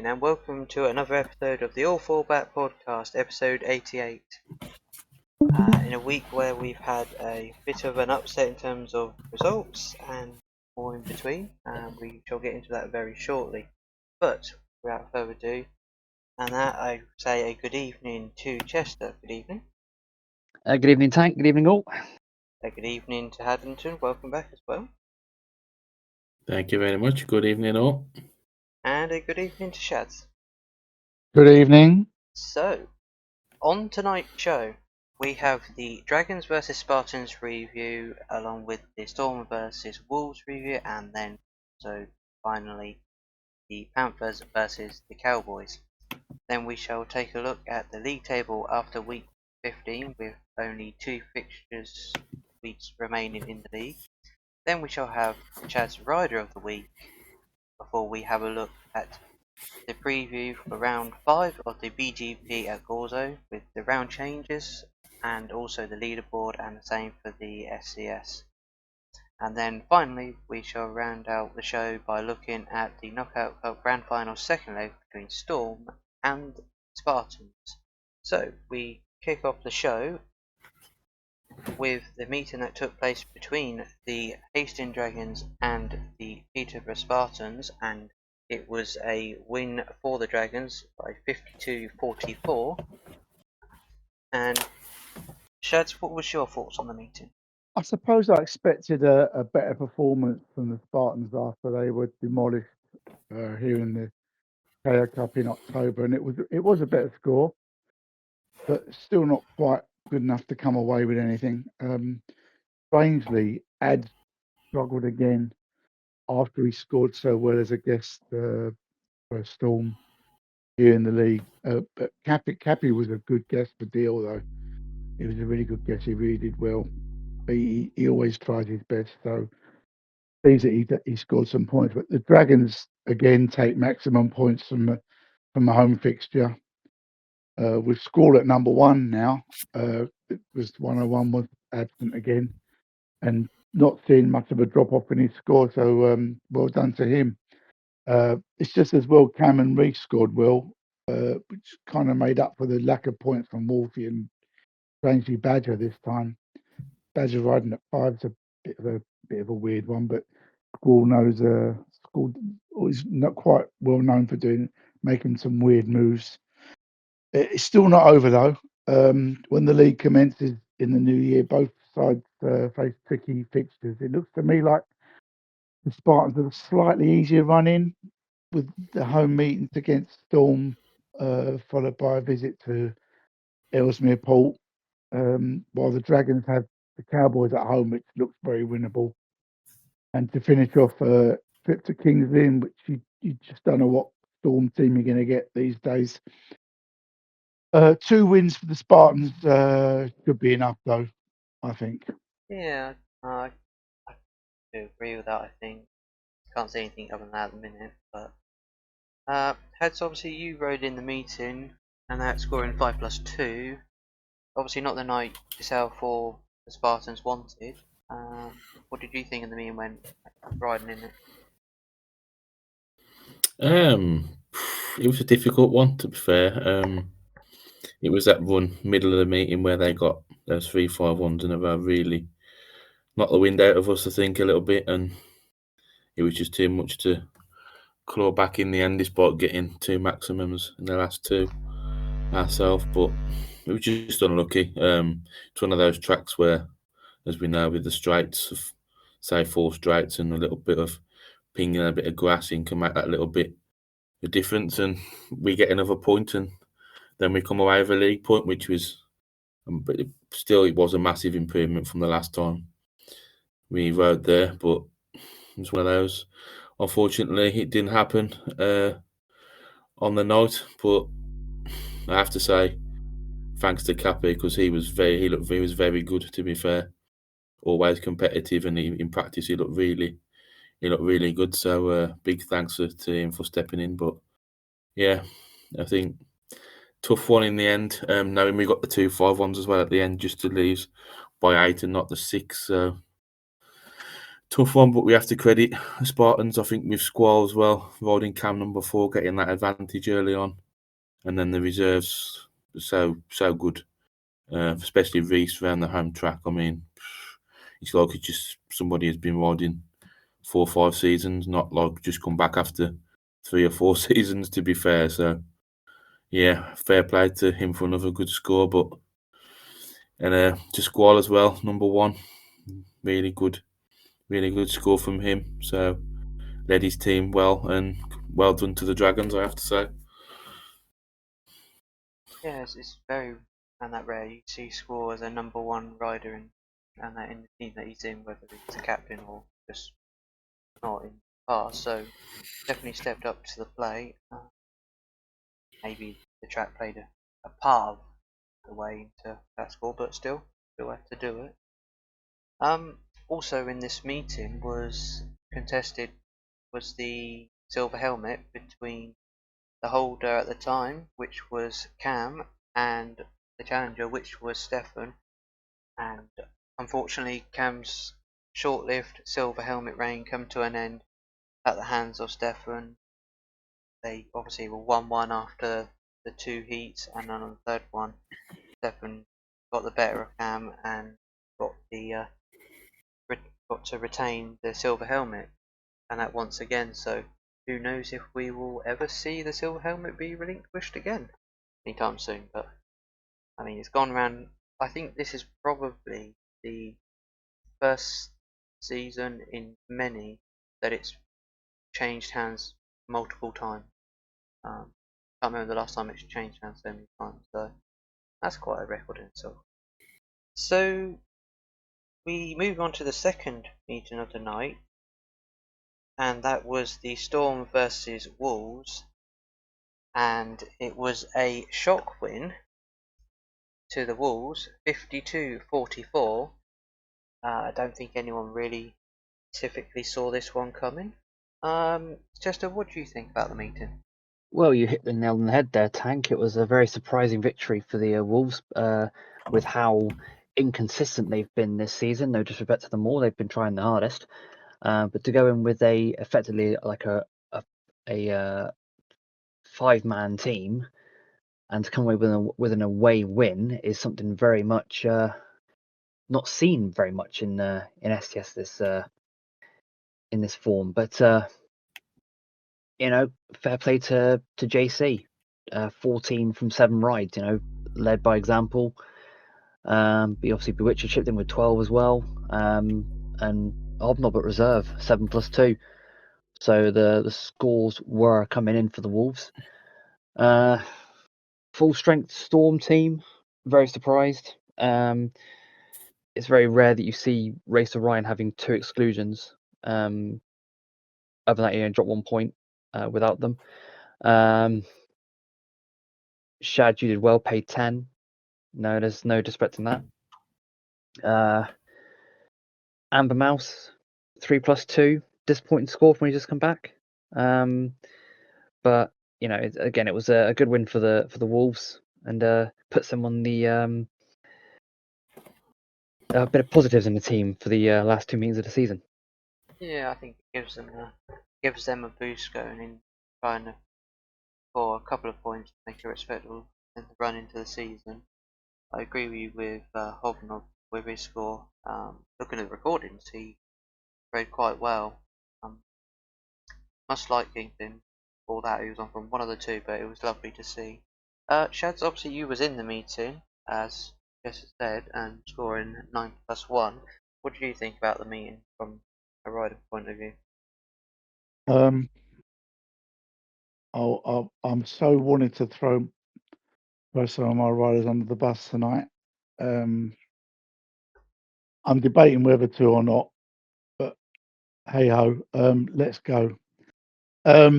evening and welcome to another episode of the All Fallback Podcast, episode 88. In a week where we've had a bit of an upset in terms of results and more in between, we shall get into that very shortly. But without further ado, and that I say a good evening to Chester. Good evening. Good evening, Tank. Good evening, all. Good evening to Haddington. Welcome back as well. Thank you very much. Good evening, all. And a good evening to Shads. Good evening. So, on tonight's show, we have the Dragons vs Spartans review, along with the Storm vs Wolves review, and then so finally the Panthers versus the Cowboys. Then we shall take a look at the league table after week 15, with only 2 fixtures weeks remaining in the league. Then we shall have Chad's Rider of the Week, before we have a look at the preview for round 5 of the BGP at Gorzo, with the round changes and also the leaderboard, and the same for the SCS. And then finally we shall round out the show by looking at the Knockout Cup Grand Final second leg between Storm and Spartans. So we kick off the show with the meeting that took place between the Hastings Dragons and the Peterborough Spartans, and it was a win for the Dragons by 52-44. And Shads, what was your thoughts on the meeting? I suppose I expected a better performance from the Spartans after they were demolished here in the KO Cup in October, and it was a better score, but still not quite good enough to come away with anything. Strangely, Ad struggled again after he scored so well as a guest for Storm here in the league. But Cappy was a good guest for Deal, though. He was a really good guest. He really did well. He always tries his best, so seems that he scored some points. But the Dragons again take maximum points from the home fixture. With Squall at number 1 now. It was 101 was absent again, and not seeing much of a drop off in his score. So well done to him. It's just as well Cam and Reece scored well, which kind of made up for the lack of points from Wolfie and strangely Badger this time. Badger riding at 5 is a bit of a weird one, but Squall is not quite well known for making some weird moves. It's still not over though. When the league commences in the new year, both sides face tricky fixtures. It looks to me like the Spartans have a slightly easier run in, with the home meetings against Storm, followed by a visit to Ellesmere Port, while the Dragons have the Cowboys at home, which looks very winnable. And to finish off, a trip to Kings Lynn, which you just don't know what Storm team you're going to get these days. 2 wins for the Spartans should be enough, though, I think. Yeah, I do agree with that. I think can't say anything other than that at the minute. But Heads, obviously you rode in the meeting, and that scoring 5+2. Obviously not the night yourself or the Spartans wanted. What did you think of the meeting when riding in it? It was a difficult one, to be fair. It was that run middle of the meeting where they got those 3-5-1s in a row, really knocked the wind out of us, I think, a little bit, and it was just too much to claw back in the end, despite getting 2 maximums in the last 2 ourselves. But it was just unlucky. It's one of those tracks where, as we know, with the straights of, say, 4 straights and a little bit of ping and a bit of grassing can make that little bit of difference, and we get another point, and then we come away with a league point, which was, but it was a massive improvement from the last time we rode there. But it's one of those. Unfortunately, it didn't happen on the night. But I have to say, thanks to Cappy, because he was very good. To be fair, always competitive, and in practice he looked really good. So big thanks to him for stepping in. But yeah, I think tough one in the end. Knowing we got the 2 5-1s as well at the end, just to lose by 8 and not the 6. So Tough one, but we have to credit the Spartans, I think, with Squall as well, riding cam number 4, getting that advantage early on. And then the reserves are so good, especially Reese around the home track. I mean, it's like it's just somebody has been riding 4 or 5 seasons, not like just come back after 3 or 4 seasons, to be fair. So, yeah, fair play to him for another good score. And to Squall as well, number 1, really good score from him. So, led his team well, and well done to the Dragons, I have to say. Yeah, it's very and that rare. You see Squall as a number 1 rider and that in the team that he's in, whether he's a captain or just not in the past. So definitely stepped up to the plate. Maybe the track played a part of the way into that score, but still had to do it. Also in this meeting was contested was the silver helmet between the holder at the time, which was Cam, and the challenger, which was Stefan. And unfortunately, Cam's short-lived silver helmet reign come to an end at the hands of Stefan. They obviously were 1-1 after the 2 heats, and then on the third one, Stefan got the better of Cam and got the got to retain the silver helmet, and that once again. So who knows if we will ever see the silver helmet be relinquished again anytime soon. But I mean, it's gone around. I think this is probably the first season in many that it's changed hands multiple times. Can't remember the last time it's changed hands so many times. So that's quite a record in itself. So we move on to the second meeting of the night, and that was the Storm versus Wolves, and it was a shock win to the Wolves, 52-44. I don't think anyone really specifically saw this one coming. Chester, what do you think about the meeting? Well, you hit the nail on the head there, Tank. It was a very surprising victory for the Wolves, with how inconsistent they've been this season. No disrespect to them all; they've been trying the hardest. But to go in with effectively like a 5-man team and to come away with an away win is something very much not seen very much in STS in this form. But fair play to JC. 14 from 7 rides, led by example. But obviously Bewitcher chipped in with 12 as well. And Hobnob at reserve, 7+2. So the scores were coming in for the Wolves. Full strength Storm team, very surprised. It's very rare that you see Racer Ryan having 2 exclusions. Other than that, he only dropped 1 point without them. Shad, you did well, paid 10. No, there's no disrespecting that. Amber Mouse, 3+2. Disappointing score from when he just come back. But it was a good win for the Wolves and puts them on the a bit of positives in the team for the last 2 meetings of the season. Yeah, I think it gives them a boost going in, trying to score a couple of points to make it respectable in the run into the season. I agree with you with Hobnob with his score. Looking at the recordings, he played quite well. Much like Kingpin, for that he was on from one of the two, but it was lovely to see. Shads, obviously you was in the meeting, as Jess said, and scoring 9+1. What do you think about the meeting from a rider point of view? I'm so wanting to throw some of my riders under the bus tonight. I'm debating whether to or not, but hey ho, let's go. 4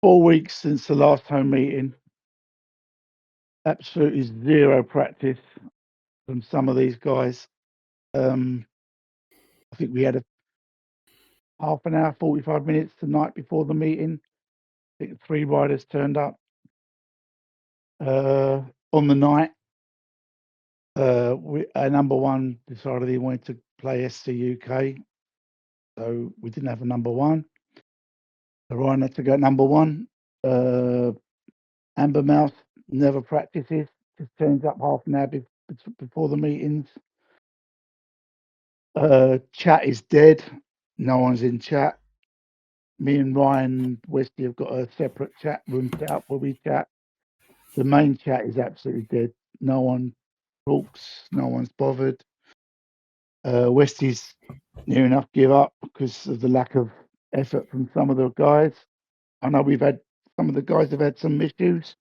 weeks since the last home meeting. Absolutely zero practice from some of these guys. I think we had a half an hour, 45 minutes the night before the meeting. I think 3 riders turned up. On the night, our number 1 decided he wanted to play SC UK. So we didn't have a number one. So Ryan had to go number one. Amber Mouse never practices, just turns up half an hour before the meetings. Chat is dead. No one's in chat. Me and Ryan Westy have got a separate chat room set up where we chat. The main chat is absolutely dead. No one talks. No one's bothered. Westy's near enough give up because of the lack of effort from some of the guys. I know some of the guys have had some issues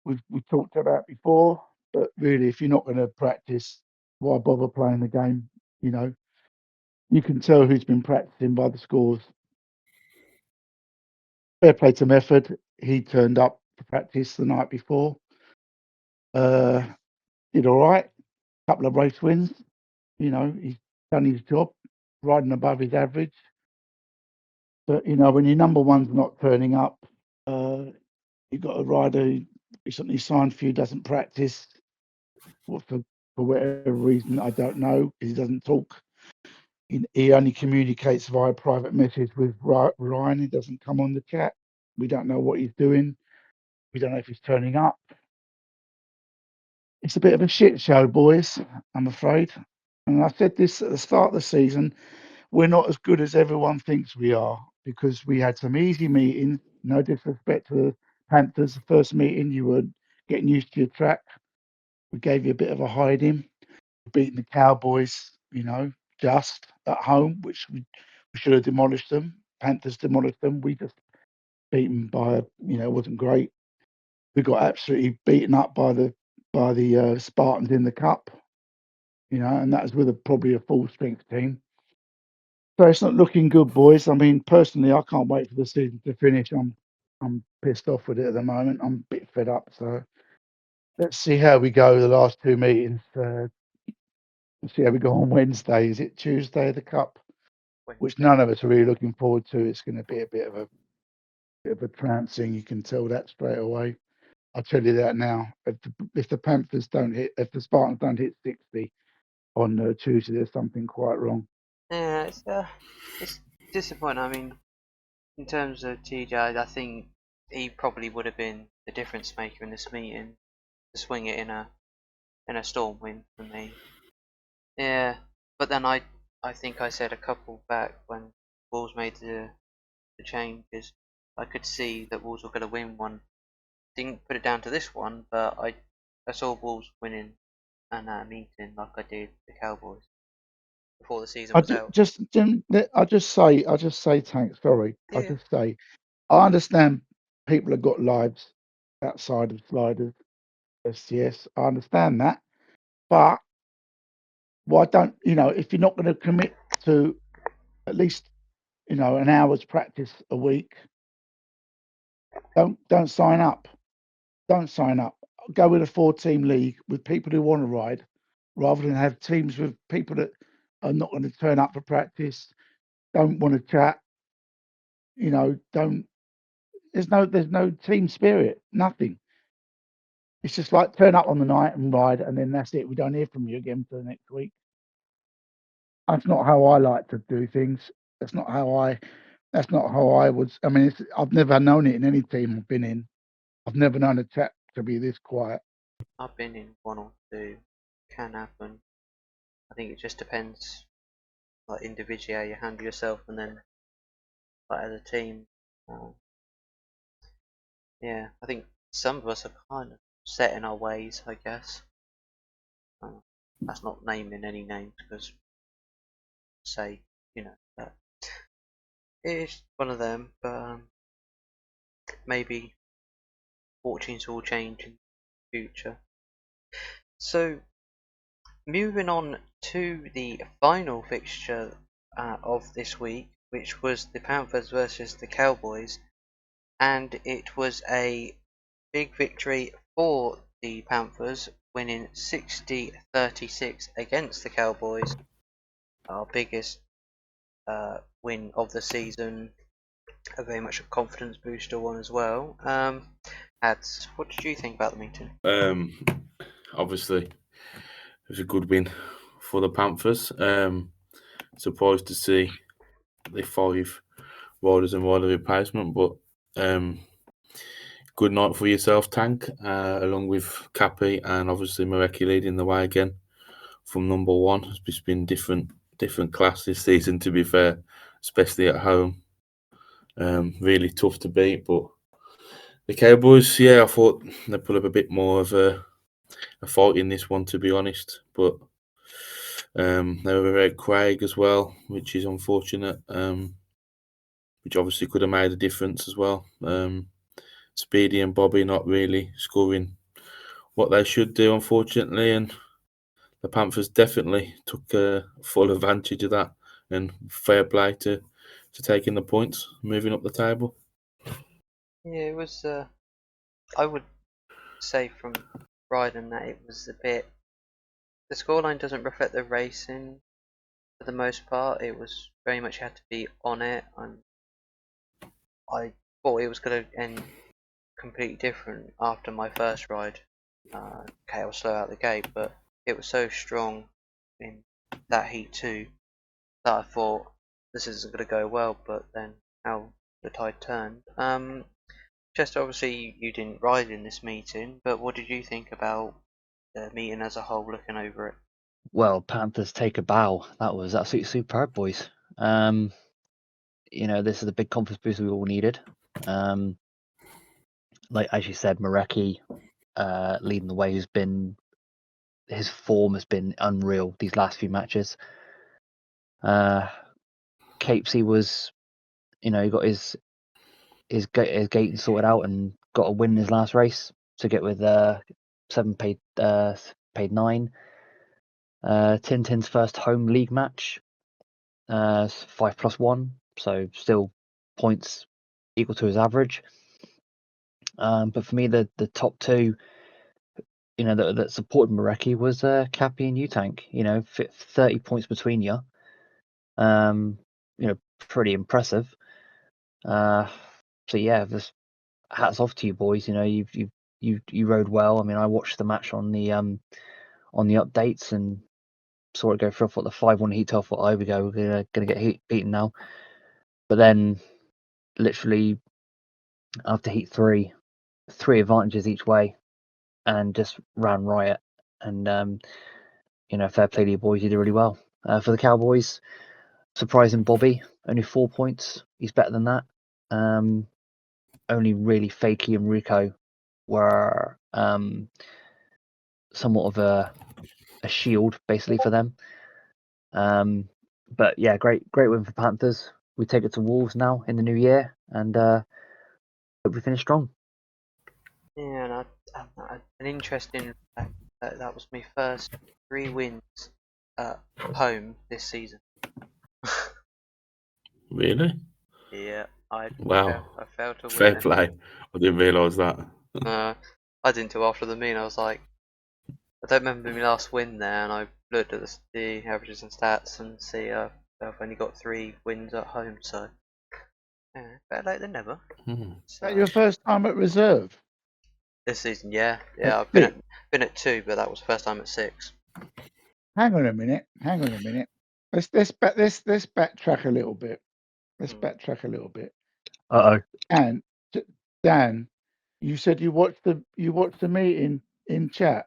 we talked about before, but really, if you're not going to practice, why bother playing the game? You know, you can tell who's been practicing by the scores. Fair play to Method. He turned up to practice the night before. Did all right. Couple of race wins. You know, he's done his job, riding above his average. But you know, when your number one's not turning up, you've got a rider who recently signed for you, doesn't practice. For whatever reason, I don't know, because he doesn't talk. He only communicates via private message with Ryan. He doesn't come on the chat. We don't know what he's doing. We don't know if he's turning up. It's a bit of a shit show, boys, I'm afraid. And I said this at the start of the season, we're not as good as everyone thinks we are, because we had some easy meetings. No disrespect to the Panthers. The first meeting, you were getting used to your track. We gave you a bit of a hiding. Beating the Cowboys, you know, just at home, which we should have demolished them. Panthers demolished them. We just beat them by, you know, it wasn't great. We got absolutely beaten up by the Spartans in the Cup, you know, and that was with probably a full strength team. So it's not looking good, boys. I mean, personally, I can't wait for the season to finish. I'm pissed off with it at the moment. I'm a bit fed up. So let's see how we go the last two meetings. Let's see how we go on Wednesday. Is it Tuesday, the Cup? Which none of us are really looking forward to. It's going to be a bit of a trouncing. You can tell that straight away. I'll tell you that now. If the Panthers don't hit, if the Spartans don't hit 60 on Tuesday, there's something quite wrong. Yeah, it's disappointing. I mean, in terms of TJ, I think he probably would have been the difference maker in this meeting to swing it in a storm win for me. Yeah, but then I think I said a couple back when Wolves made the changes, I could see that Wolves were going to win one. Didn't put it down to this one, but I saw Wolves winning a meeting like I did the Cowboys before the season was out. I just say, Tank. Sorry, I Yeah, just say, I understand people have got lives outside of Sliders, SCS. I understand that, but why don't if you're not going to commit to at least an hour's practice a week, don't sign up. Don't sign up. Go with a 4-team league with people who want to ride, rather than have teams with people that are not going to turn up for practice, don't want to chat. Don't. There's no team spirit. Nothing. It's just like turn up on the night and ride, and then that's it. We don't hear from you again for the next week. That's not how I like to do things. That's not how I. That's not how I would. I mean, I've never known it in any team I've been in. I've never known a chat to be this quiet. I've been in one or two. Can happen. I think it just depends, like individually, how you handle yourself, and then like as a team. Yeah, I think some of us are kind of set in our ways, I guess. That's not naming any names because, say, that it's one of them, but maybe fortunes will change in the future. So, moving on to the final fixture of this week, which was the Panthers versus the Cowboys, and it was a big victory for the Panthers, winning 60-36 against the Cowboys. Our biggest win of the season, a very much a confidence booster one as well. Ads, what did you think about the meeting? Obviously, it was a good win for the Panthers. Surprised to see the 5 riders and rider replacement. But good night for yourself, Tank, along with Cappy and obviously Mareki leading the way again from number 1. It's been different class this season, to be fair, especially at home. Really tough to beat, but the Cowboys, I thought they put up a bit more of a fight in this one, to be honest. But they were without Craig as well, which is unfortunate. Which obviously could have made a difference as well. Speedy and Bobby not really scoring what they should do, unfortunately, and the Panthers definitely took full advantage of that. And fair play to taking the points, moving up the table. Yeah, it was. I would say from Bryden that it was a bit. The scoreline doesn't reflect the racing for the most part. It was very much had to be on it, and I thought it was going to end completely different after my first ride. Okay, I was slow out the gate, but it was so strong in that heat too that I thought this isn't going to go well. But then how the tide turned. Just obviously you didn't ride in this meeting, but what did you think about the meeting as a whole, looking over it? Well, Panthers take a bow. That was absolutely superb, boys. This is a big confidence boost we all needed. Like as you said, Mareki leading the way, his form has been unreal these last few matches. Capesy was, he got his gating sorted out and got a win in his last race to get with 7 paid 9. Tintin's first home league match, 5+1, so still points equal to his average. But for me, the top two, that supported Mareki was Cappy and U-Tank. 30 points between you. Pretty impressive. So yeah, just hats off to you boys. You rode well. I mean, I watched the match on the updates and saw it go through. I thought the 5-1 heat. I thought, oh, here we go, we're gonna get beaten now. But then, literally after heat 3 advantages each way, and just ran riot. And fair play to you boys. You did really well. For the Cowboys, surprising Bobby, only 4 points. He's better than that. Only really Fakey and Rico were somewhat of a shield basically for them. But yeah, great win for Panthers. We take it to Wolves now in the new year, and hope we finish strong. Yeah, and an interesting fact that was my first 3 wins at home this season. Really? Yeah, Wow. I failed to Fair win. play. I didn't realise that. I didn't do after the meet. I was like, I don't remember my last win there, and I looked at the averages and stats and see I've only got 3 wins at home. So yeah, better late than never. Is that your first time at reserve? This season, yeah, At I've 6? been at 2, but that was the first time at 6. Hang on a minute. Let's backtrack a little bit. And Dan, you said you watched the meeting in chat.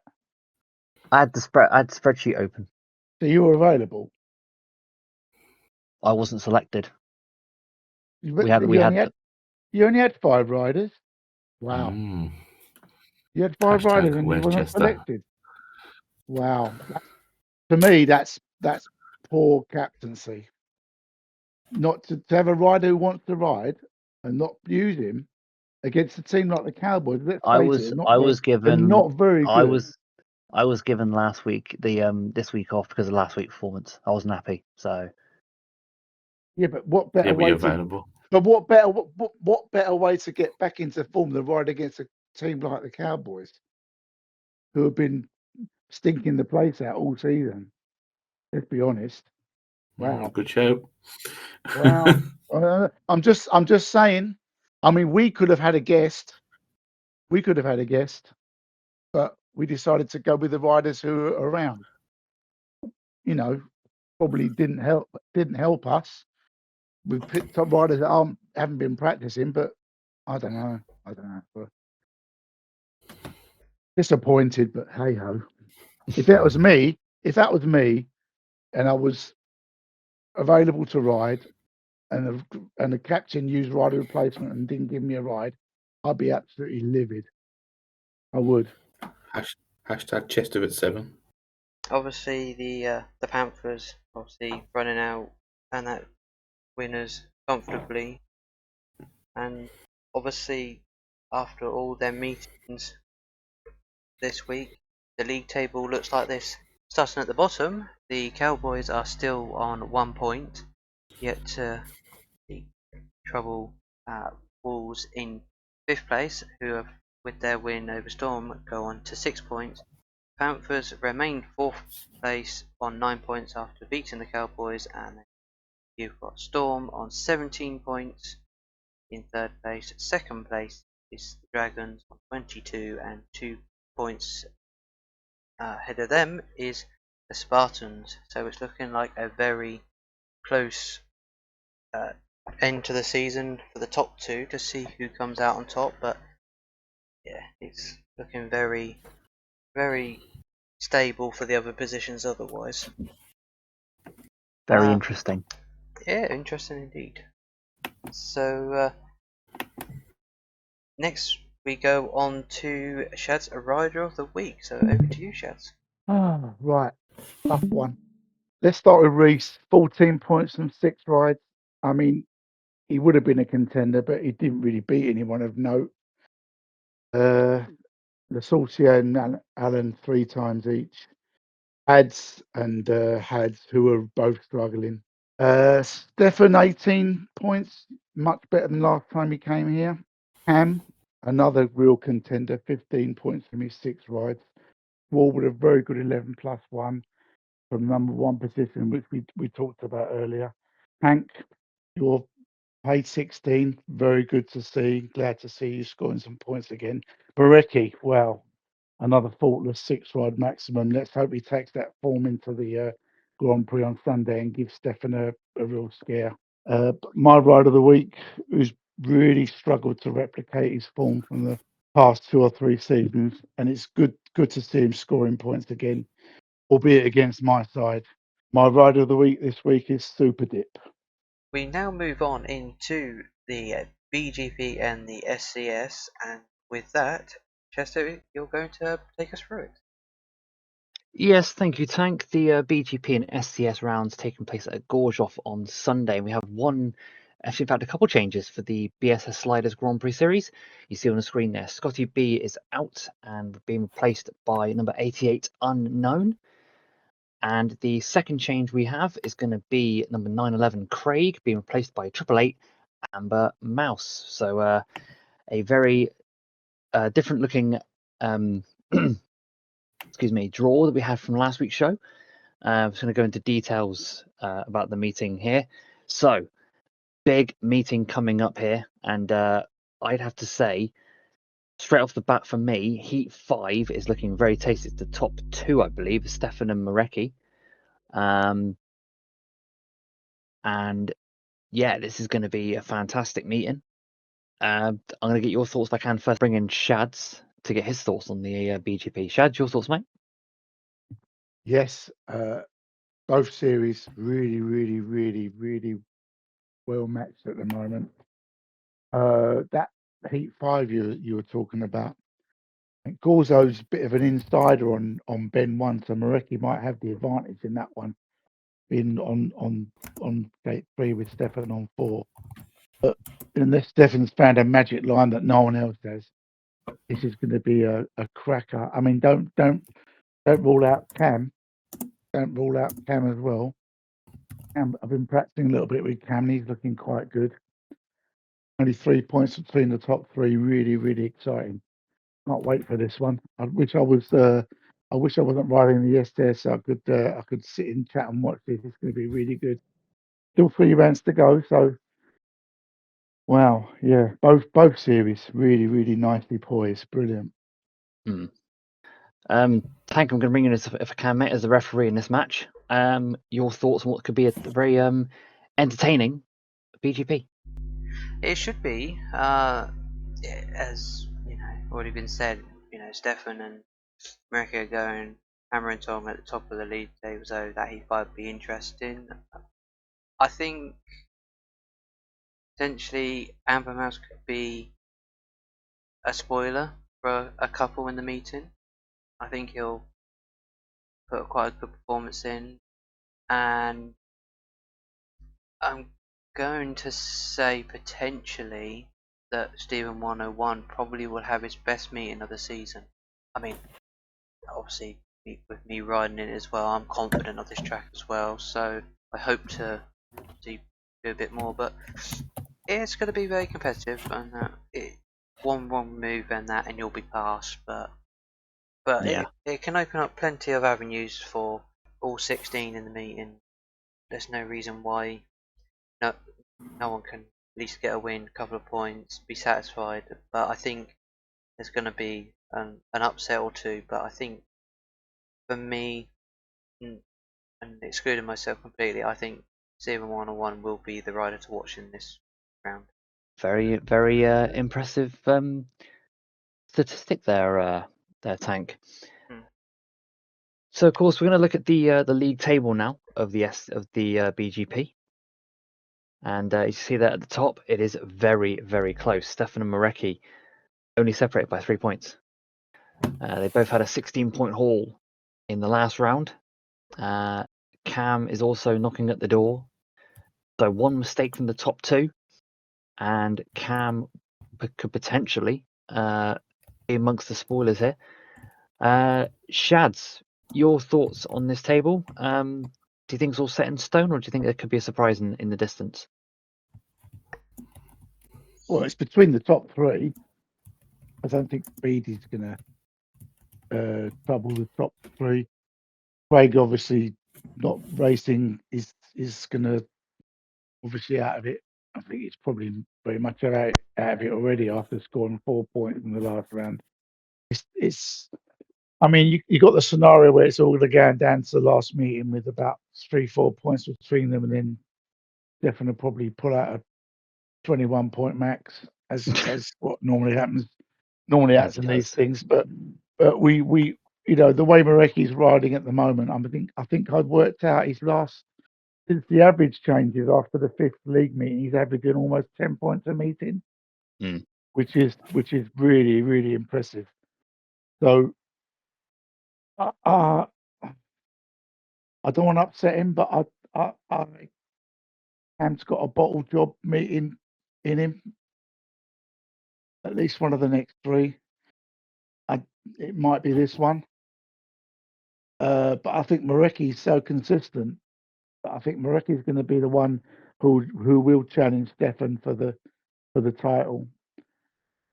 I had the spreadsheet open. So you were available. I wasn't selected. You only had 5 riders. Wow. You had 5 riders and you weren't selected. Wow. To me, that's poor captaincy. Not to have a rider who wants to ride and not use him against a team like the Cowboys. I was given not very good. I was given last week this week off because of last week's performance. I wasn't happy. So yeah, but what better way available. What better way to get back into form than ride against a team like the Cowboys, who have been stinking the place out all season? Let's be honest. Wow. Good show. Wow. I'm just saying. I mean, we could have had a guest. But we decided to go with the riders who are around. Probably didn't help us. we've picked up riders that haven't been practicing, but I don't know. But disappointed, but hey ho. If that was me, and I was available to ride, and the captain used rider replacement and didn't give me a ride, I'd be absolutely livid. I would. Hashtag Chester at 7. Obviously, the Panthers obviously running out and that winners comfortably, and obviously after all their meetings this week, the league table looks like this. Starting at the bottom, the Cowboys are still on 1 point, yet the trouble Wolves in 5th place, who have, with their win over Storm, go on to 6 points. Panthers remain 4th place on 9 points after beating the Cowboys, and you've got Storm on 17 points in 3rd place. 2nd place is the Dragons on 22, and 2 points ahead of them is the Spartans. So it's looking like a very close end to the season for the top 2 to see who comes out on top. But yeah, it's looking very, very stable for the other positions otherwise. Very interesting. Yeah, interesting indeed. So next we go on to Shad's Rider of the Week. So over to you, Shads. Right. Tough one. Let's start with Reese. 14 points from 6 rides. I mean, he would have been a contender, but he didn't really beat anyone of note. The Saucier and Allen 3 times each. Hads and Hads, who were both struggling. Stefan 18 points, much better than last time he came here. Cam, another real contender, 15 points from his 6 rides. Wall with a very good 11+1 from number 1 position, which we talked about earlier. Hank, you're paid 16, very good to see. Glad to see you scoring some points again. Barecki, well, another faultless 6 ride maximum. Let's hope he takes that form into the Grand Prix on Sunday and gives Stefan a real scare. My ride of the week, who's really struggled to replicate his form from the past 2 or 3 seasons, and it's good to see him scoring points again, albeit against my side. My ride of the week this week is Super Dip. We now move on into the BGP and the SCS, and with that, Chester, you're going to take us through it. Yes, thank you, Tank. The BGP and SCS rounds taking place at Gorzoff on Sunday. We have actually, in fact, a couple changes for the BSS Sliders Grand Prix Series. You see on the screen there, Scotty B is out and being replaced by number 88 Unknown. And the second change we have is going to be number 911 Craig being replaced by 888 Amber Mouse. So a very different looking draw that we had from last week's show. I'm just going to go into details about the meeting here. So, big meeting coming up here, and I'd have to say, straight off the bat for me, Heat 5 is looking very tasty. It's the top 2, I believe, Stefan and Marecki. And yeah, this is going to be a fantastic meeting. I'm going to get your thoughts if I can first. Bring in Shads to get his thoughts on the BGP. Shads, your thoughts, mate? Yes, both series really, really, really, really well matched at the moment. That Heat 5 you were talking about, and Gorzo's a bit of an insider on Ben 1, so Marecki might have the advantage in that one, being on gate 3 with Stefan on 4. But unless Stefan's found a magic line that no one else has, this is going to be a cracker. I mean, don't rule out Cam. Don't rule out Cam as well. I've been practicing a little bit with Cam. He's looking quite good. Only 3 points between the top 3. Really, really exciting. Can't wait for this one. I wish I wasn't riding the SDS so I could sit in chat and watch this. It's going to be really good. Still 3 rounds to go, so wow, yeah, both series really, really nicely poised. Brilliant. Tank, I'm going to bring in if I can, mate, as the referee in this match. Your thoughts on what could be a very entertaining BGP? It should be, as already been said. Stefan and America are going hammer and tong at the top of the league table, so that he might be interesting. I think potentially Amber Mouse could be a spoiler for a couple in the meeting. I think he'll put quite a good performance in, and I'm going to say potentially that Stephen 101 probably will have his best meeting of the season. I mean, obviously, with me riding it as well, I'm confident of this track as well, so I hope to do a bit more, but it's going to be very competitive, and one wrong move and you'll be past, but Yeah. it can open up plenty of avenues for all 16 in the meeting. There's no reason why no one can at least get a win, a couple of points, be satisfied. But I think there's going to be an upset or two. But I think for me, and excluding myself completely, I think 101 will be the rider to watch in this round. Very, very impressive statistic there, Tank. So, of course, we're going to look at the league table now of the BGP. And you see that at the top, it is very, very close. Stefan and Marecki only separated by 3 points. They both had a 16-point haul in the last round. Cam is also knocking at the door. So one mistake from the top two, and Cam could potentially be amongst the spoilers here. Shads, your thoughts on this table? Do you think it's all set in stone, or do you think there could be a surprise in the distance? Well, it's between the top three. I don't think Beatty's going to trouble the top three. Craig, obviously, not racing is going to obviously out of it. I think it's probably very much out of it already after scoring 4 points in the last round. It's I mean, you got the scenario where it's all going down to the last meeting with about 3-4 points between them, and then Stefan will probably pull out a 21-point max, as what normally happens. Normally happens in these things, but we the way Marecki's riding at the moment, I think I've worked out his last since the average changes after the 5th league meeting, he's averaging almost 10 points a meeting, which is really, really impressive. So I don't want to upset him, but Cam's got a bottle job meeting in him. At least one of the next three. It might be this one. But I think Marecki's so consistent. I think Marecki's going to be the one who will challenge Stefan for the title.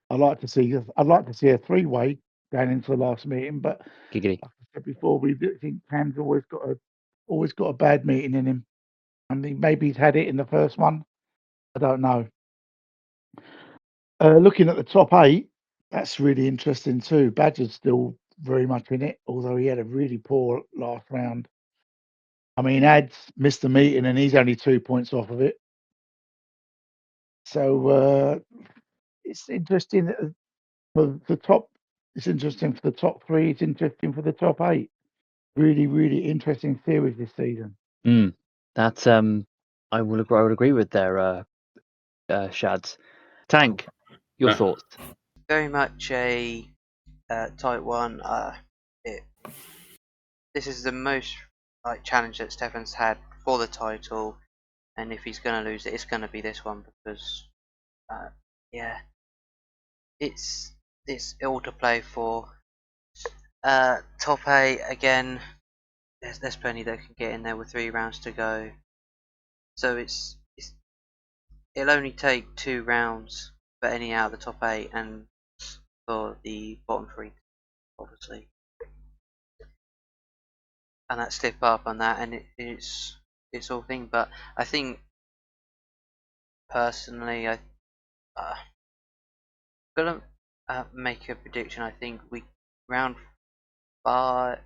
I'd like to see a 3-way going into the last meeting, but Giggity. like I said before, we think Cam's always got a bad meeting in him. I mean, maybe he's had it in the first one. I don't know. Looking at the top 8, that's really interesting too. Badger's still very much in it, although he had a really poor last round. I mean, Ads missed the meeting and he's only 2 points off of it. So it's interesting for the top. It's interesting for the top 3. It's interesting for the top 8. Really, really interesting series this season. That's I would agree with their Shads. Tank, your thoughts? Very much a tight one. This is the most challenge that Stefan's had for the title, and if he's going to lose it, it's going to be this one because, it's all to play for. Top 8 again. There's plenty that can get in there with 3 rounds to go, so it'll only take 2 rounds for any out of the top 8 and for the bottom 3, obviously. And that slip up on that, and it's all thing. But I think personally, I'm gonna make a prediction. I think round 5,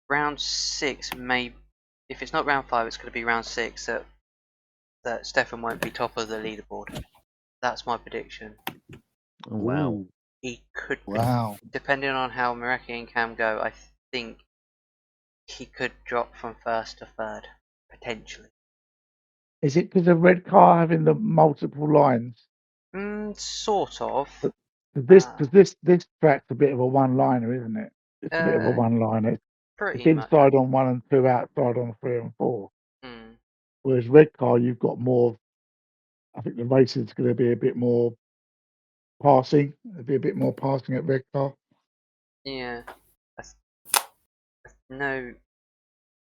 round 6 may if it's not round 5, it's going to be round 6 that Stefan won't be top of the leaderboard. That's my prediction. Oh, wow. Ooh, He could, wow. depending on how Meraki and Cam go, I think he could drop from 1st to 3rd, potentially. Is it because of red car having the multiple lines? Sort of. This track's a bit of a one-liner, isn't it? It's a bit of a one-liner. It's Pretty much. inside on 1 and 2, outside on 3 and 4. Mm, Whereas red car, you've got more. I think the racing's going to be a bit more passing. There'll be a bit more passing at red car. yeah. No,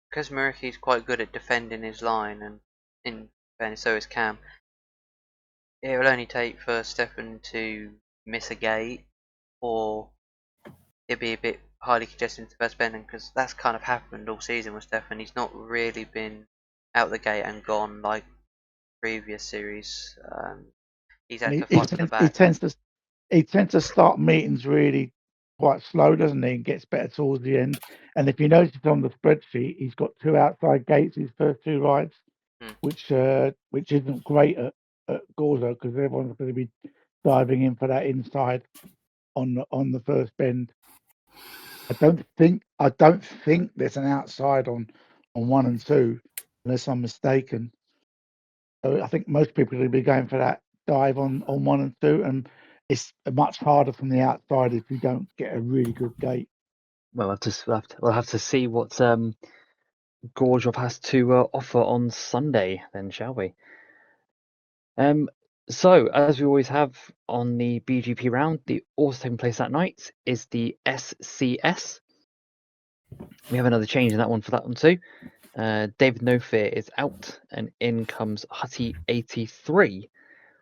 because Muraki's quite good at defending his line, and so is Cam. It will only take for Stefan to miss a gate, or it'd be a bit highly congested into first bending, because that's kind of happened all season with Stefan. He's not really been out the gate and gone like previous series. He's had to fight for the back. He tends to start meetings really quite slow, doesn't he? And gets better towards the end. And if you notice on the spreadsheet, he's got 2 outside gates his first 2 rides, which isn't great at Gorzo, because everyone's going to be diving in for that inside on the first bend. I don't think there's an outside on 1 and 2, unless I'm mistaken. So I think most people are going to be going for that dive on 1 and 2, and it's much harder from the outside if you don't get a really good gate. Well, we'll have to see what Gorjov has to offer on Sunday, then, shall we? So, as we always have on the BGP round, the also taking place that night is the SCS. We have another change in that one for that one too. David No Fear is out, and in comes Hutty 83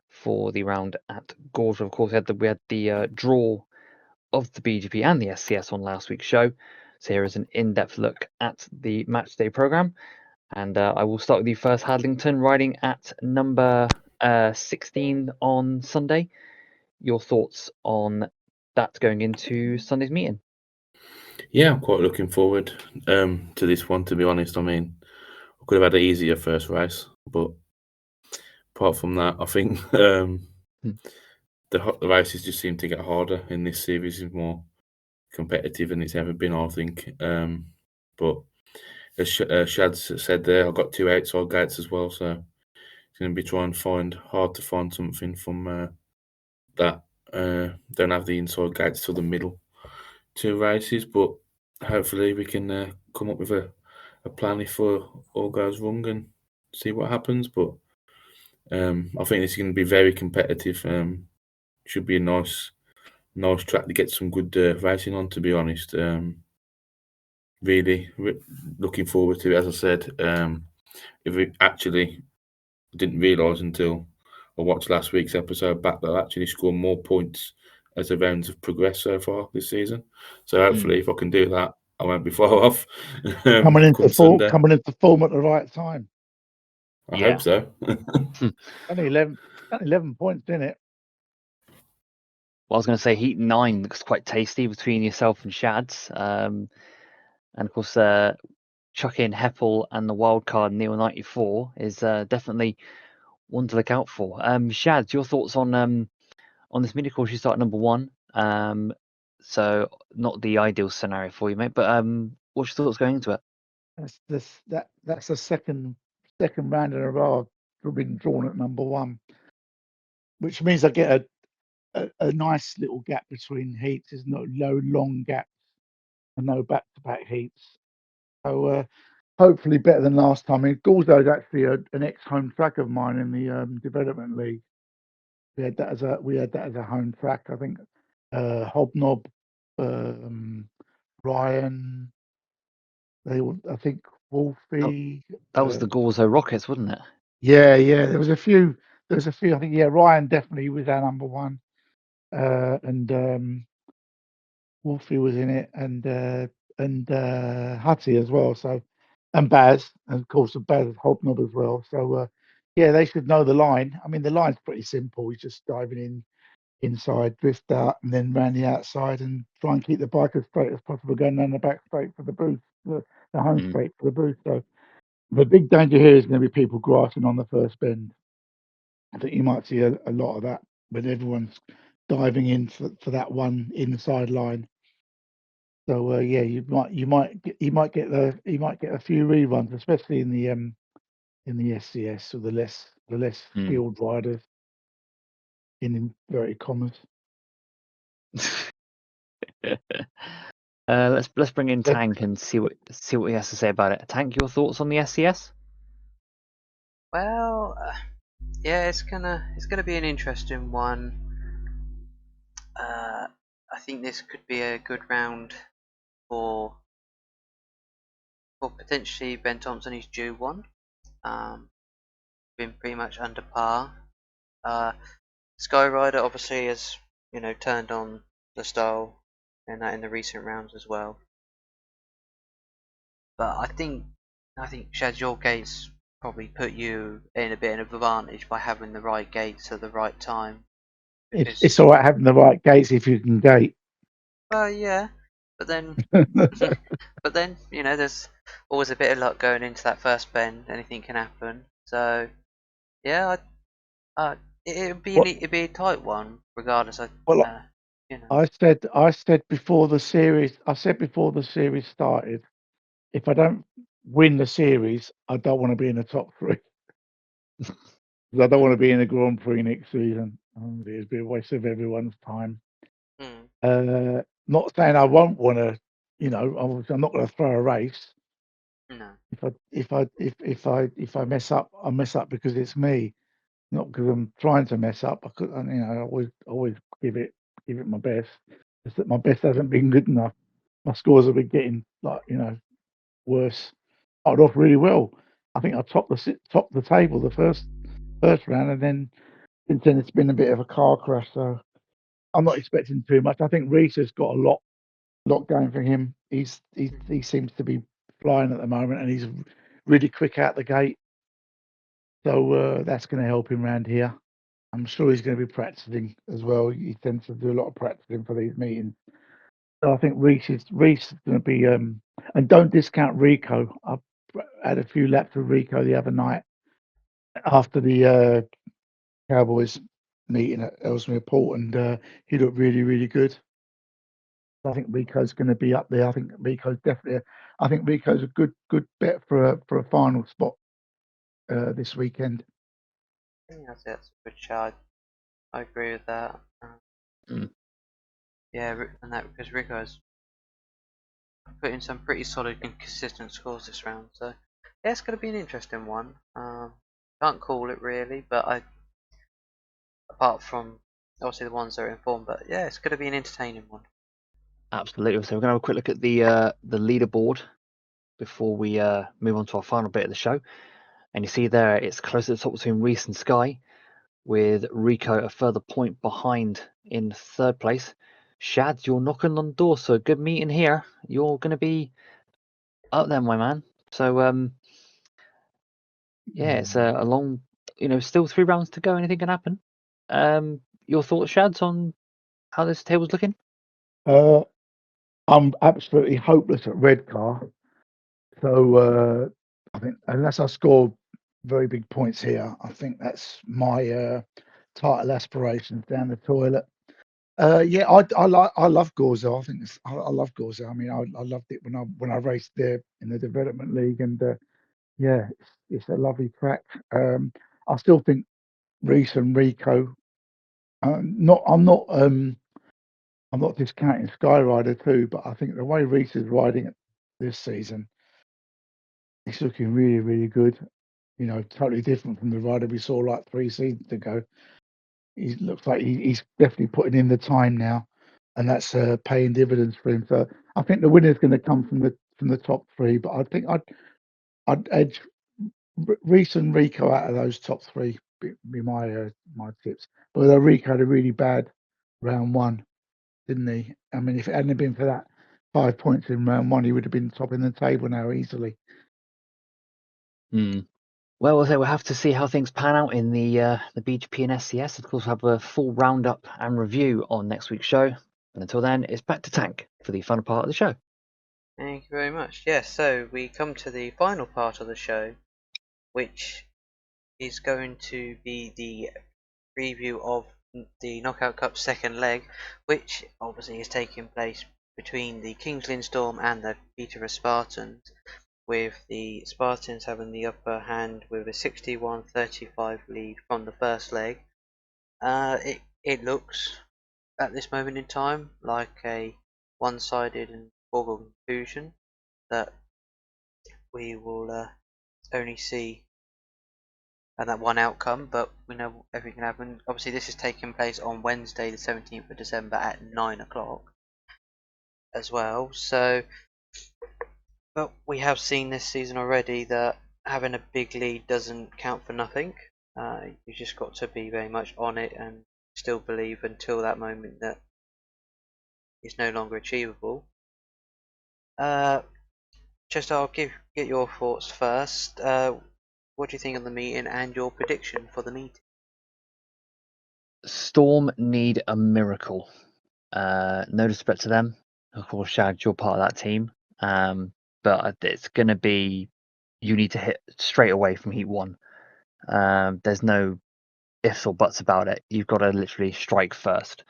for the round at Gorjov. Of course, we had the draw of the BGP and the SCS on last week's show. So here is an in-depth look at the match day program. And I will start with you first, Hadlington, riding at number 16 on Sunday. Your thoughts on that going into Sunday's meeting? Yeah, I'm quite looking forward to this one, to be honest. I mean, I could have had an easier first race, but apart from that, I think the races just seem to get harder in this series. Is more competitive than it's ever been, I think. But as Shad said there, I've got 2 outside gates as well, so it's going to be hard to find something from that. Don't have the inside gates till the middle 2 races, but hopefully we can come up with a plan if all goes wrong and see what happens. But I think this is going to be very competitive. Should be a nice track to get some good racing on, to be honest. Really looking forward to it. As I said, if we actually didn't realise until I watched last week's episode back that I actually scored more points as the rounds have progressed so far this season. So hopefully, if I can do that, I won't be far off. Coming into Sunday. form at the right time. I hope so. Only 11 points in it. Well, I was going to say Heat 9 looks quite tasty between yourself and Shads. And of course, chuck in Heppel and the wildcard Neil 94 is definitely one to look out for. Shads, your thoughts on this mini course? You start at number 1. So not the ideal scenario for you, mate. But what's your thoughts going into it? That's the second round in a row I've been drawn at number 1, which means I get a nice little gap between heats. There's no long gaps and no back-to-back heats. So hopefully better than last time. I mean, Gorzo is actually an ex-home track of mine in the development league. We had that as a home track. I think Hobnob, Ryan. I think Wolfie. That was the Gorzo Rockets, wasn't it? Yeah. There was a few. I think Ryan definitely was our number 1, and Wolfie was in it, and Hutty as well. So, and Baz, and of course, Baz Hobnob as well. So, they should know the line. I mean, the line's pretty simple. He's just diving in inside, drift out, and then round the outside, and try and keep the bike as straight as possible, going down the back straight for the boost, the home straight for the boost. So, The big danger here is going to be people grassing on the first bend. I think you might see a lot of that when everyone's diving in for that one inside line. So yeah, you might get a few reruns, especially in the SCS or the less skilled riders in inverted commas. Let's bring in Tank and see what he has to say about it. Tank, your thoughts on the SCS? Well, yeah, it's gonna be an interesting one. I think this could be a good round for potentially Ben Thompson. He's due one. Been pretty much under par. Skyrider obviously has turned on the style in the recent rounds as well. But I think Shad, your gates probably put you in a bit of advantage by having the right gates at the right time. It's all right having the right gates if you can gate. Well, yeah, but then there's always a bit of luck going into that first bend. Anything can happen. So yeah, it'd be a tight one regardless. Well, I said before the series. I said before the series started, if I don't win the series, I don't want to be in the top three. I don't want to be in the Grand Prix next season. It'd be a waste of everyone's time. Not saying I won't want to. Obviously I'm not going to throw a race. No. If I mess up, I mess up because it's me, not because I'm trying to mess up. I always give it my best. Just that my best hasn't been good enough. My scores have been getting worse. Started off really well. I think I topped the table the first round, and then since then it's been a bit of a car crash. So I'm not expecting too much. I think Reese has got a lot going for him. He seems to be flying at the moment, and he's really quick out the gate. So that's going to help him around here. I'm sure he's going to be practicing as well. He tends to do a lot of practicing for these meetings. So I think Reese is going to be. And don't discount Rico. I had a few laps with Rico the other night after the Cowboys meeting at Ellesmere Port, and he looked really, really good. I think Rico's going to be up there. I think Rico's a good bet for a final spot this weekend. I think that's a good shot. I agree with that. Yeah, and that because Rico's put in some pretty solid and consistent scores this round. So yeah, it's going to be an interesting one. Can't call it really, but apart from obviously the ones that are informed, but yeah, it's going to be an entertaining one. Absolutely. So we're going to have a quick look at the leaderboard before we move on to our final bit of the show. And you see there, it's close to the top between Reese and Sky, with Rico a further point behind in third place. Shad, you're knocking on the door, so good meeting here. You're going to be up there, my man. So yeah, it's a long, still 3 rounds to go. Anything can happen. Your thoughts, Shads, on how this table's looking? I'm absolutely hopeless at red car. So I think unless I score very big points here, I think that's my title aspirations down the toilet. Yeah, I love Gorza. I think I love Gorza. I mean, I loved it when I raced there in the development league, and yeah, it's a lovely track. I still think Reese and Rico. I'm not discounting Skyrider too, but I think the way Reese is riding it this season, he's looking really, really good. Totally different from the rider we saw like 3 seasons ago. He looks like he's definitely putting in the time now, and that's paying dividends for him. So I think the winner's going to come from the top 3, but I think I'd edge Reese and Rico out of those top 3. Be my tips. But Rico had a really bad round 1, didn't he? I mean, if it hadn't been for that 5 points in round 1, he would have been topping the table now easily. Well, we'll have to see how things pan out in the BGP and SCS. Of course, we'll have a full roundup and review on next week's show. And until then, it's back to Tank for the final part of the show. Thank you very much. Yes, so we come to the final part of the show, which is going to be the preview of the Knockout Cup second leg, which obviously is taking place between the King's Lynn Storm and the Peterborough Spartans, with the Spartans having the upper hand with a 61-35 lead from the first leg. It looks at this moment in time like a one-sided and foregone conclusion that we will only see that one outcome, but we know everything can happen. Obviously, this is taking place on Wednesday, the 17th of December at 9 o'clock as well. So, but we have seen this season already that having a big lead doesn't count for nothing. You just got to be very much on it and still believe until that moment that it's no longer achievable. Just I'll get your thoughts first. What do you think of the meeting and your prediction for the meeting? Storm need a miracle. No disrespect to them. Of course, Shad, you're part of that team. But it's going to be, you need to hit straight away from heat one. There's no ifs or buts about it. You've got to literally strike first.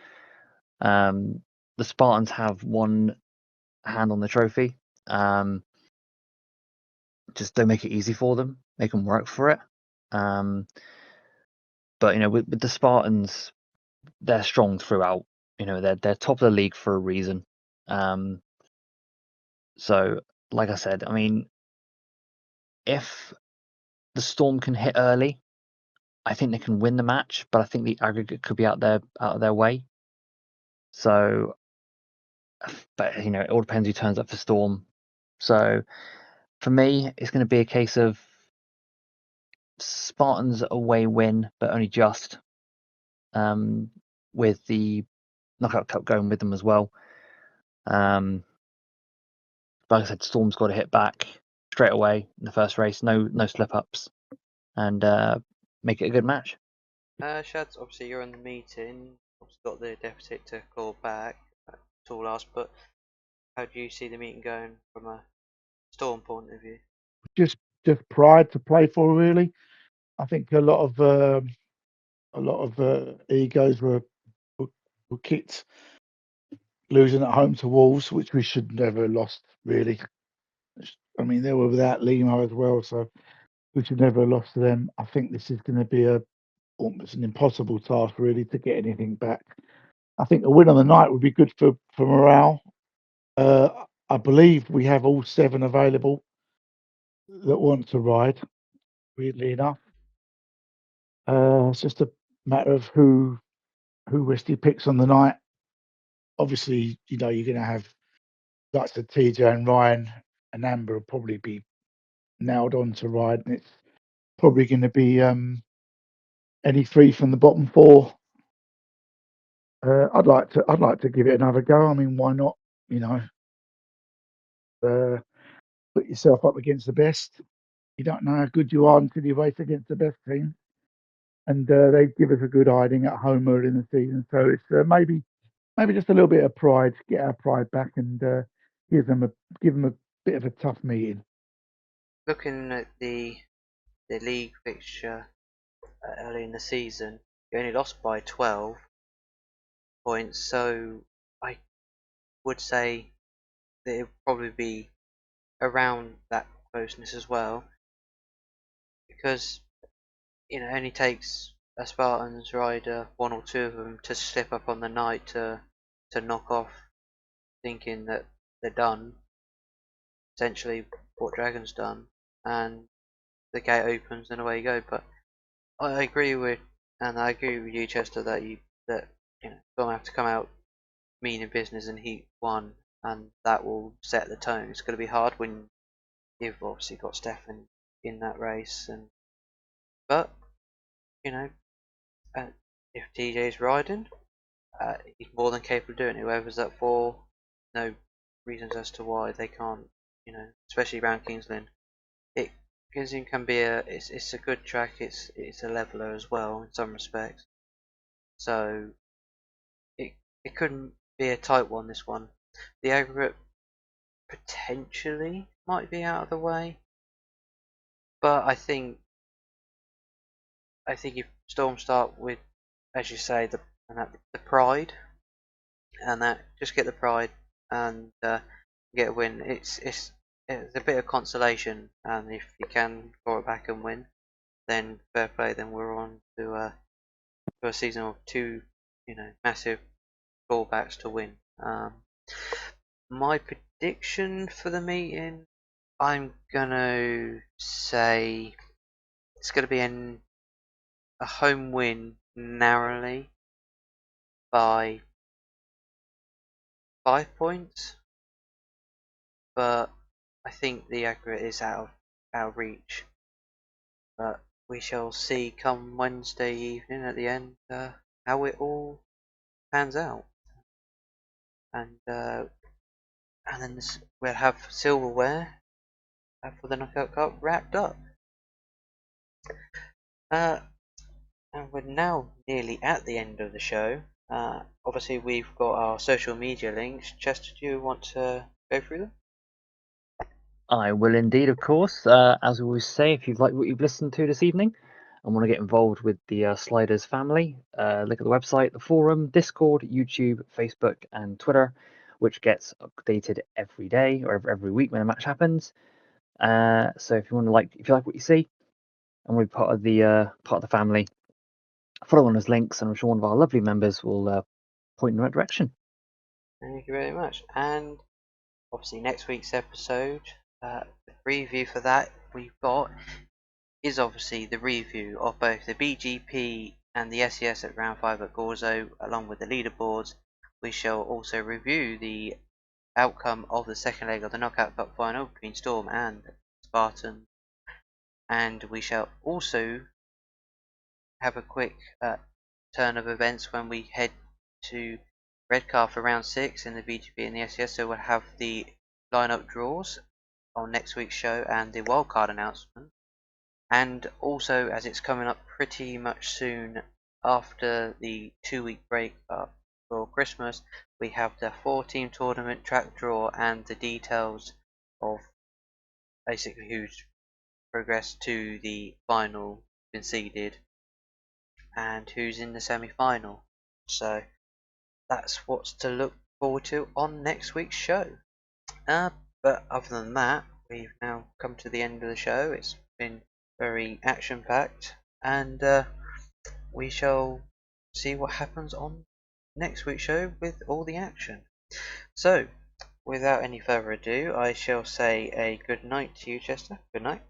The Spartans have one hand on the trophy. Just don't make it easy for them. Make them work for it. But with the Spartans, they're strong throughout. They're top of the league for a reason. So, like I said, I mean, if the Storm can hit early, I think they can win the match. But I think the aggregate could be out of their way. So, but it all depends who turns up for Storm. So, for me, it's going to be a case of Spartans away win, but only just. With the Knockout Cup going with them as well. Like I said, Storm's got to hit back straight away in the first race. No slip ups, and make it a good match. Shad, obviously you're in the meeting. Obviously got the deficit to call back. That's all asked. But how do you see the meeting going from a Storm point of view? Just pride to play for, really. I think a lot of egos were kicked losing at home to Wolves, which we should never have lost, really. I mean, they were without Limo as well, so we should never have lost to them. I think this is going to be almost an impossible task, really, to get anything back. I think a win on the night would be good for morale. I believe we have all 7 available that want to ride, weirdly enough. It's just a matter of who Westy picks on the night. Obviously, you're going to have likes of TJ and Ryan and Amber will probably be nailed on to ride, and it's probably going to be any 3 from the bottom 4. I'd like to give it another go. I mean, why not? Put yourself up against the best. You don't know how good you are until you race against the best team, and they give us a good hiding at home early in the season. So it's maybe just a little bit of pride, get our pride back, and give them a bit of a tough meeting. Looking at the league fixture early in the season, you only lost by 12 points. So I would say that it would probably be around that closeness as well, because it only takes a Spartans rider, 1 or 2 of them, to slip up on the night to knock off, thinking that they're done. Essentially, what Dragon's done, and the gate opens and away you go. But I agree with you, Chester, that gonna have to come out meaning business in Heat 1, and that will set the tone. It's going to be hard when you've obviously got Stefan in that race, but you know, if TJ's riding, he's more than capable of doing it. Whoever's up for, no reasons as to why they can't. Especially around King's Lynn. King's Lynn can be it's a good track. It's a leveler as well in some respects. So it couldn't be a tight one. This one, the aggregate potentially might be out of the way, but I think if Storm start with, as you say, the pride, and that just get the pride and get a win. It's a bit of consolation, and if you can claw it back and win, then fair play. Then we're on to a season of 2, massive clawbacks to win. My prediction for the meeting, I'm gonna say it's gonna be a home win narrowly by 5 points, but I think the aggregate is out of reach. But we shall see come Wednesday evening at the end how it all pans out, and then we'll have silverware for the Knockout Cup wrapped up. And we're now nearly at the end of the show. Obviously, we've got our social media links. Chester, do you want to go through them? I will indeed, of course. As we always say, if you've liked what you've listened to this evening and want to get involved with the Sliders family, look at the website, the forum, Discord, YouTube, Facebook, and Twitter, which gets updated every day or every week when a match happens. So if you like what you see and want to be part of the family, follow on those links, and I'm sure one of our lovely members will point in the right direction. Thank you very much. And obviously, next week's episode, the preview for that we've got is obviously the review of both the BGP and the SCS at round 5 at Gorzo, along with the leaderboards. We shall also review the outcome of the second leg of the Knockout Cup final between Storm and Spartan, and we shall also have a quick turn of events when we head to Redcar for round 6 in the BGP and the SCS. So we'll have the lineup draws on next week's show and the wildcard announcement. And also, as it's coming up pretty much soon after the 2-week break for Christmas, we have the 4-team tournament track draw and the details of basically who's progressed to the final, been seeded, and who's in the semi-final. So that's what's to look forward to on next week's show. But other than that, we've now come to the end of the show. It's been very action-packed, and we shall see what happens on next week's show with all the action. So, without any further ado, I shall say a good night to you, Chester. Good night.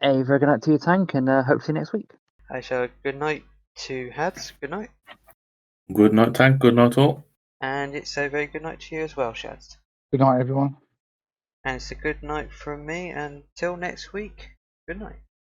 A very good night to you, Tank, and hopefully next week. I shall good night to Hads. Good night. Good night, Tank. Good night, all. And it's a very good night to you as well, Shads. Good night, everyone. And it's a good night from me. Until next week, good night.